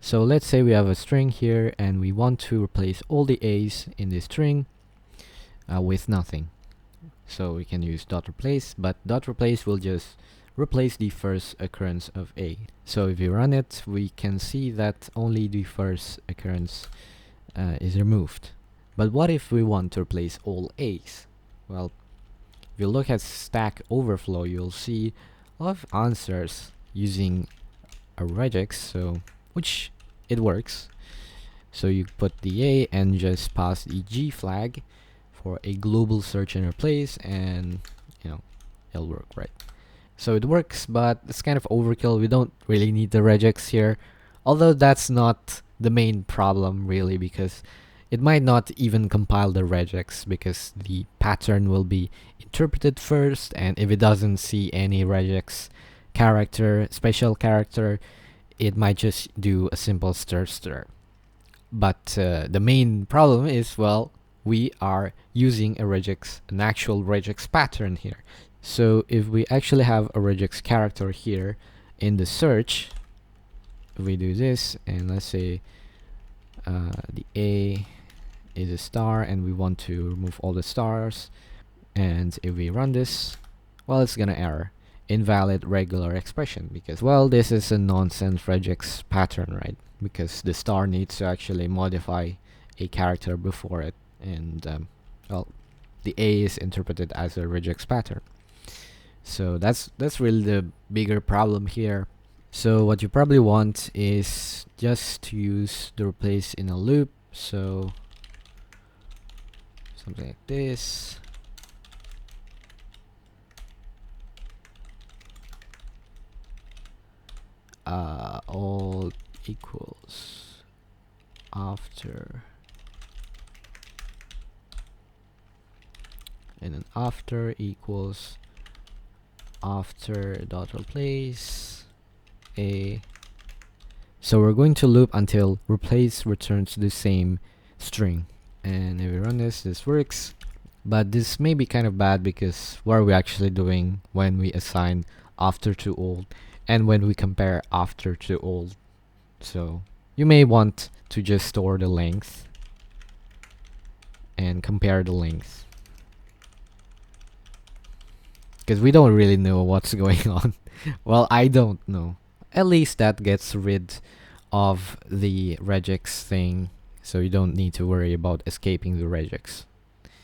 So let's say we have a string here and we want to replace all the A's in this string with nothing. So we can use dot replace, but dot replace will just replace the first occurrence of A. So if you run it, we can see that only the first occurrence is removed. But what if we want to replace all A's? Well, if you look at Stack Overflow, you'll see a lot of answers using a regex, so which it works. So you put the A and just pass the G flag for a global search and replace, and it'll work, right? So it works, but it's kind of overkill. We don't really need the regex here, although that's not the main problem really, because it might not even compile the regex because the pattern will be interpreted first, and if it doesn't see any regex character, special character, it might just do a simple stir. But the main problem is, well, we are using a regex, an actual regex pattern here. So if we actually have a regex character here in the search, if we do this and let's say the A is a star and we want to remove all the stars, and if we run this, well, it's gonna error invalid regular expression, because, well, this is a nonsense regex pattern, right? Because the star needs to actually modify a character before it, and well, the A is interpreted as a regex pattern. So that's really the bigger problem here. So what you probably want is just to use the replace in a loop, so something like this. All equals after, and then after equals after dot replace A. So we're going to loop until replace returns the same string, and if we run this works. But this may be kind of bad, because what are we actually doing when we assign after to old and when we compare after to old? So you may want to just store the length and compare the length, because we don't really know what's going on. Well, I don't know. At least that gets rid of the regex thing, so you don't need to worry about escaping the regex.